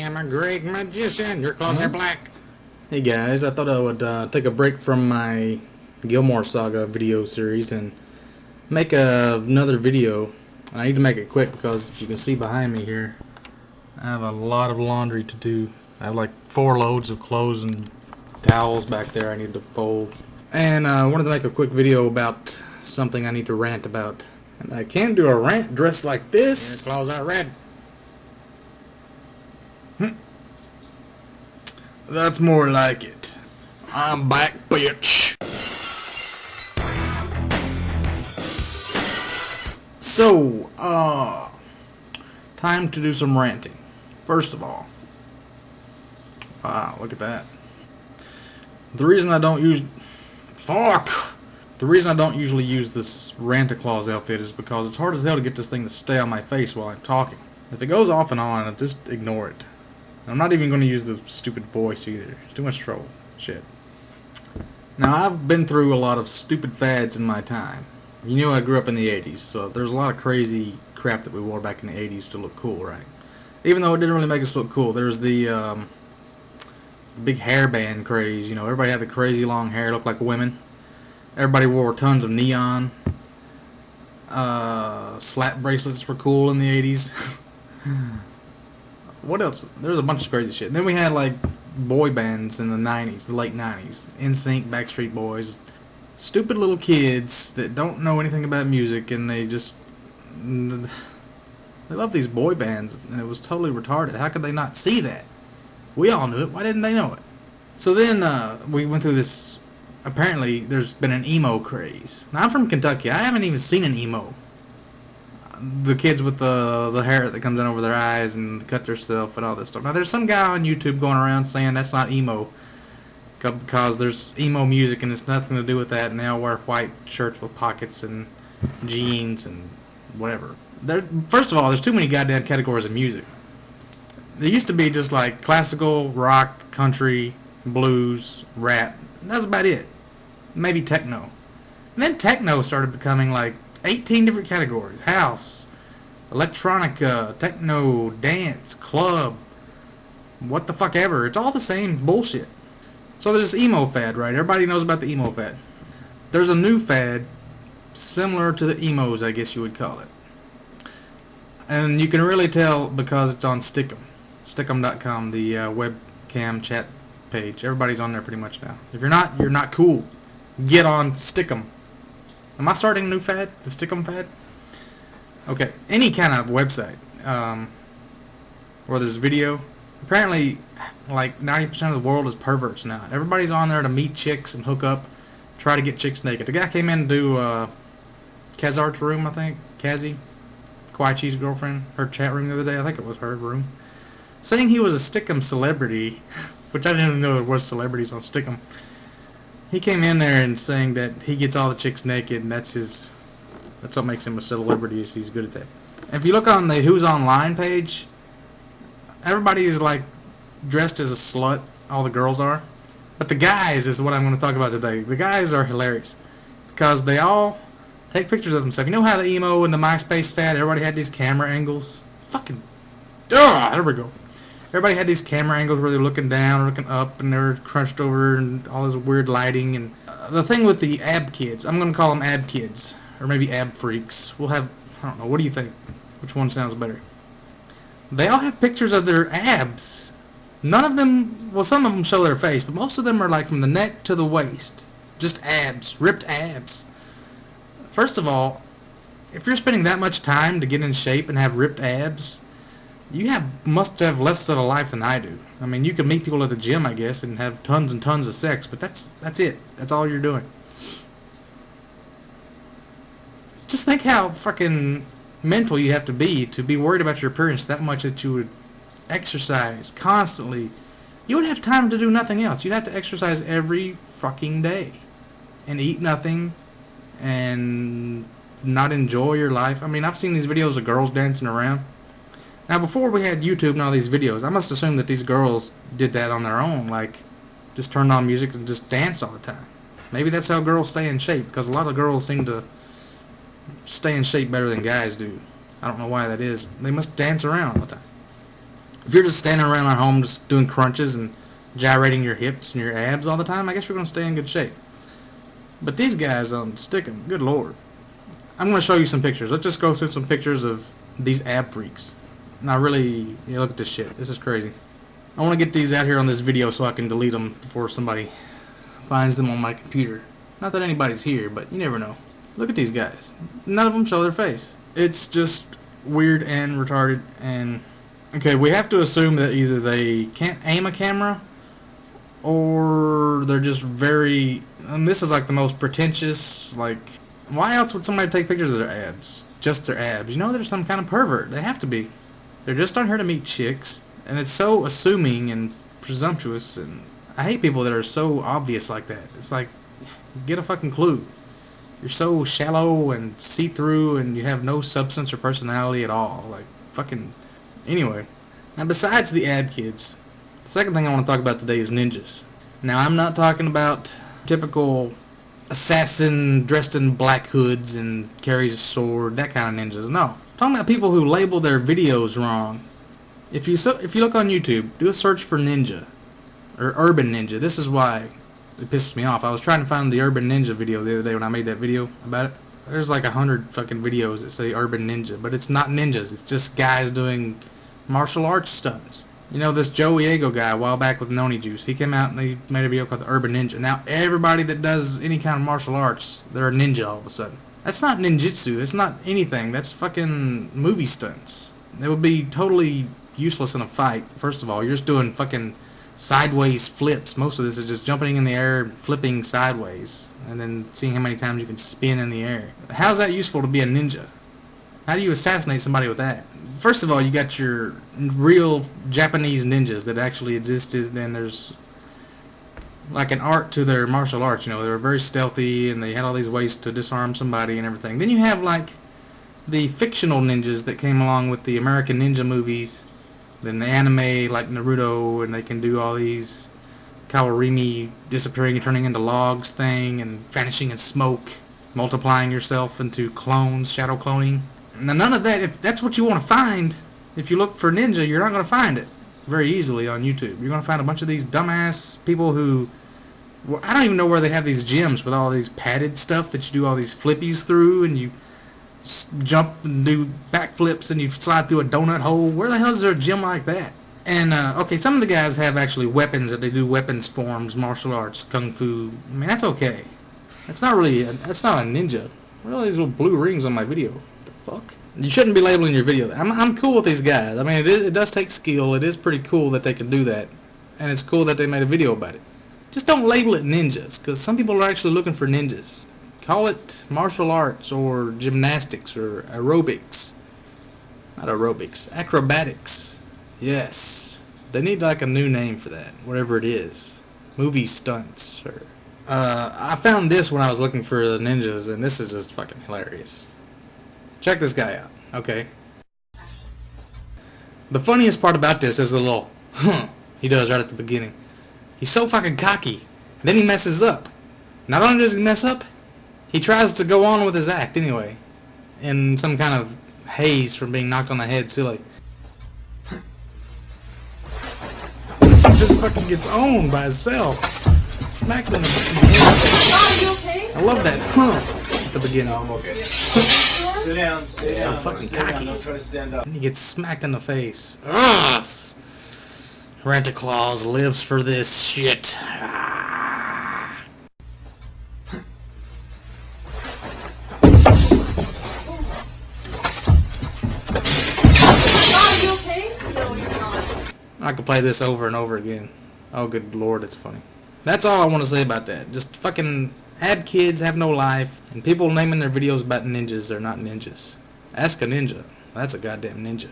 am a great magician. Your clothes are black. Hey guys, I thought I would take a break from my Gilmore Saga video series and make another video. I need to make it quick because if you can see behind me here, I have a lot of laundry to do. I have like 4 loads of clothes and towels back there I need to fold. And I wanted to make a quick video about something I need to rant about. And I can do a rant dressed like this. Your clothes are red. That's more like it. I'm back, bitch. So, time to do some ranting. First of all, wow, look at that. The reason I don't usually use this Ranta Claus outfit is because it's hard as hell to get this thing to stay on my face while I'm talking. If it goes off and on, just ignore it. I'm not even going to use the stupid voice either. It's too much trouble. Shit. Now, I've been through a lot of stupid fads in my time. You know I grew up in the 80s, so there's a lot of crazy crap that we wore back in the 80s to look cool, right? Even though it didn't really make us look cool. There's the big hairband craze. You know, everybody had the crazy long hair, looked like women. Everybody wore tons of neon. Slap bracelets were cool in the 80s. What else? There's a bunch of crazy shit. And then we had like boy bands in the 90s, the late 90s. NSYNC, Backstreet Boys. Stupid little kids that don't know anything about music, and they love these boy bands, and it was totally retarded. How could they not see that? We all knew it. Why didn't they know it? So then we went through this. Apparently, there's been an emo craze. Now, I'm from Kentucky. I haven't even seen an emo. The kids with the hair that comes in over their eyes and cut themselves and all this stuff. Now, there's some guy on YouTube going around saying that's not emo because there's emo music and it's nothing to do with that, and they all wear white shirts with pockets and jeans and whatever. First of all, there's too many goddamn categories of music. There used to be just like classical, rock, country, blues, rap. That's about it. Maybe techno. And then techno started becoming like 18 different categories. House, electronica, techno, dance, club, what the fuck ever. It's all the same bullshit. So there's this emo fad, right? Everybody knows about the emo fad. There's a new fad similar to the emos, I guess you would call it. And you can really tell because it's on Stickum. Stickum.com, the webcam chat page. Everybody's on there pretty much now. If you're not, you're not cool. Get on Stickum. Am I starting a new fad? The Stickum fad? Okay. Any kind of website where there's video. Apparently, like 90% of the world is perverts now. Everybody's on there to meet chicks and hook up, try to get chicks naked. The guy came in to do Kazart's room, I think. Kazi, Kwai Chi's girlfriend, her chat room the other day. I think it was her room. Saying he was a Stickum celebrity, which I didn't even know there was celebrities on Stickum. He came in there and saying that he gets all the chicks naked, and that's what makes him a celebrity, is he's good at that. If you look on the Who's Online page, everybody is like dressed as a slut, all the girls are. But the guys is what I'm going to talk about today. The guys are hilarious because they all take pictures of themselves. You know how the emo and the MySpace fad, everybody had these camera angles? Fucking, there we go. Everybody had these camera angles where they're looking down or looking up, and they're crunched over and all this weird lighting. And the thing with the ab kids, I'm going to call them ab kids, or maybe ab freaks. We'll have, I don't know, what do you think? Which one sounds better? They all have pictures of their abs. None of them, well, some of them show their face, but most of them are like from the neck to the waist. Just abs, ripped abs. First of all, if you're spending that much time to get in shape and have ripped abs, you must have less of a life than I do. I mean, you can meet people at the gym, I guess, and have tons and tons of sex, but that's it. That's all you're doing. Just think how fucking mental you have to be worried about your appearance that much that you would exercise constantly. You would have time to do nothing else. You'd have to exercise every fucking day and eat nothing and not enjoy your life. I mean, I've seen these videos of girls dancing around. Now, before we had YouTube and all these videos, I must assume that these girls did that on their own, like just turned on music and just danced all the time. Maybe that's how girls stay in shape, because a lot of girls seem to stay in shape better than guys do. I don't know why that is. They must dance around all the time. If you're just standing around at home just doing crunches and gyrating your hips and your abs all the time, I guess you're going to stay in good shape. But these guys stick 'em. Good lord. I'm going to show you some pictures. Let's just go through some pictures of these ab freaks. Now really, look at this shit. This is crazy. I want to get these out here on this video so I can delete them before somebody finds them on my computer. Not that anybody's here, but you never know. Look at these guys. None of them show their face. It's just weird and retarded. And okay, we have to assume that either they can't aim a camera or they're just very, and this is like the most pretentious, like, why else would somebody take pictures of their abs? Just their abs. You know, they're some kind of pervert. They have to be. They're just on here to meet chicks, and it's so assuming and presumptuous, and I hate people that are so obvious like that. It's like, get a fucking clue. You're so shallow and see-through, and you have no substance or personality at all. Like, fucking, anyway. Now, besides the ab kids, the second thing I want to talk about today is ninjas. Now, I'm not talking about typical assassin dressed in black hoods and carries a sword, that kind of ninjas. No, I'm talking about people who label their videos wrong. If you look on YouTube, do a search for ninja or urban ninja. This is why it pisses me off. I was trying to find the urban ninja video the other day when I made that video about it. There's like 100 fucking videos that say urban ninja, but it's not ninjas. It's just guys doing martial arts stunts. You know, this Joe Diego guy a while back with Noni Juice, he came out and he made a video called the Urban Ninja. Now, everybody that does any kind of martial arts, they're a ninja all of a sudden. That's not ninjutsu. That's not anything. That's fucking movie stunts. They would be totally useless in a fight. First of all, you're just doing fucking sideways flips. Most of this is just jumping in the air, flipping sideways, and then seeing how many times you can spin in the air. How's that useful to be a ninja? How do you assassinate somebody with that? First of all, you got your real Japanese ninjas that actually existed, and there's like an art to their martial arts. You know, they were very stealthy, and they had all these ways to disarm somebody and everything. Then you have like the fictional ninjas that came along with the American Ninja movies, then the anime like Naruto, and they can do all these Kawarimi disappearing and turning into logs thing, and vanishing in smoke, multiplying yourself into clones, shadow cloning. Now, none of that, if that's what you want to find, if you look for ninja, you're not going to find it very easily on YouTube. You're going to find a bunch of these dumbass people who, well, I don't even know where they have these gyms with all these padded stuff that you do all these flippies through, and you jump and do backflips and you slide through a donut hole. Where the hell is there a gym like that? And, okay, some of the guys have actually weapons that they do weapons forms, martial arts, kung fu. I mean, that's okay. That's not really, that's not a ninja. What are these little blue rings on my video? Fuck. You shouldn't be labeling your video. I'm cool with these guys. I mean, it does take skill. It is pretty cool that they can do that, and it's cool that they made a video about it. Just don't label it ninjas, because some people are actually looking for ninjas. Call it martial arts or gymnastics or aerobics. Not aerobics. Acrobatics. Yes. They need like a new name for that, whatever it is. Movie stunts. Or I found this when I was looking for the ninjas, and this is just fucking hilarious. Check this guy out, okay? The funniest part about this is the little he does right at the beginning. He's so fucking cocky. Then he messes up. Not only does he mess up, he tries to go on with his act anyway. In some kind of haze from being knocked on the head silly. He just fucking gets owned by himself. Smacked in the fucking head. Are you okay? I love that at the beginning. No, I'm okay. Sit down. He's so fucking cocky. Don't try to stand up. And he gets smacked in the face. Ugh! Ranta Claus lives for this shit. Ah. Are you okay? No, you're not. I could play this over and over again. Oh, good lord, it's funny. That's all I want to say about that. Just fucking ab kids have no life, and people naming their videos about ninjas are not ninjas. Ask a ninja. That's a goddamn ninja.